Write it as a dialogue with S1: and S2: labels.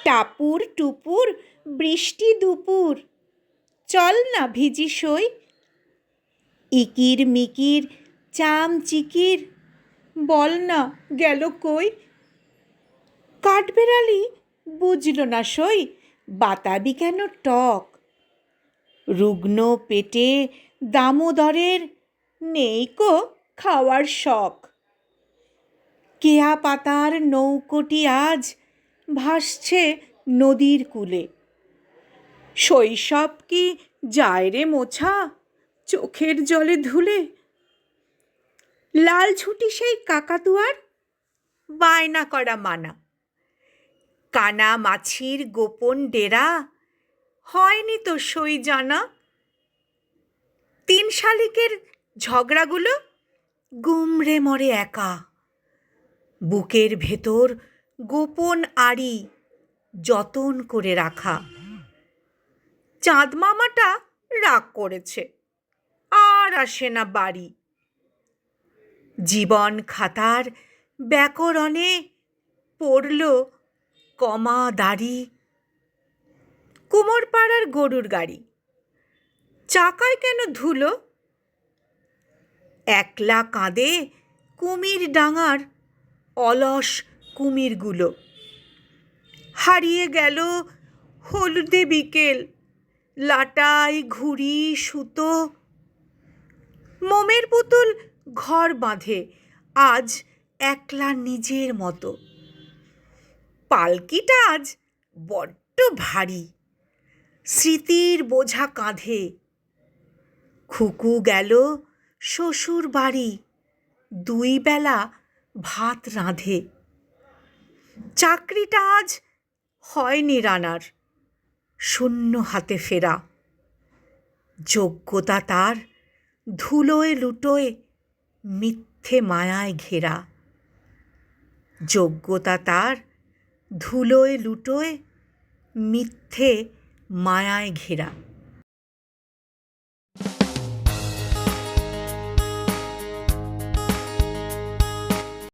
S1: টাপুর টুপুর বৃষ্টি দুপুর, চল না ভিজি সই। ইকির মিকির চামচিকির, বল না গেল কই। কাঠবেড়ালি বুঝল না সই, বাতাবি কেন টক। রুগ্ন পেটে দামোদরের নেই কো খাওয়ার শখ। কেয়া পাতার নৌকোটি আজ ভাসছে নদীর কূলে। শৈশব কি যায় রে মোছা চোখের জলে ধুলে। লাল ছুটি সেই কাকাতুয়ার বায়না করা মানা। কানা মাছির গোপন ডেরা হয়নি তো সই জানা। তিন শালিকের ঝগড়াগুলো গুমরে মরে একা। বুকের ভেতর গোপন আড়ি যতন করে রাখা। চাঁদ মামাটা রাগ করেছে, আর আসে না বাড়ি। জীবন খাতার ব্যাকরণে পড়ল কমা দাড়ি। কুমোরপাড়ার গরুর গাড়ি চাকায় কেন ধুলো। একলা কাঁদে কুমির ডাঙার অলস কুমিরগুলো। হারিয়ে গেল হলদে বিকেল, লাটাই ঘুড়ি সুতো। মোমের পুতুল ঘর বাঁধে আজ একলা নিজের মতো। পালকিটা আজ বড্ড ভারী, স্মৃতির বোঝা কাঁধে। খুকু গেল শ্বশুর বাড়ি, 2 বেলা ভাত রাঁধে। চাকরিটা আজ হয়নি রানার, শূন্য হাতে ফেরা। যোগ্যতা তার ধুলোয় লুটোয় মিথ্যে মায়ায় ঘেরা। যোগ্যতা তার ধুলোয় লুটোয় মিথ্যে মায়ায় ঘেরা।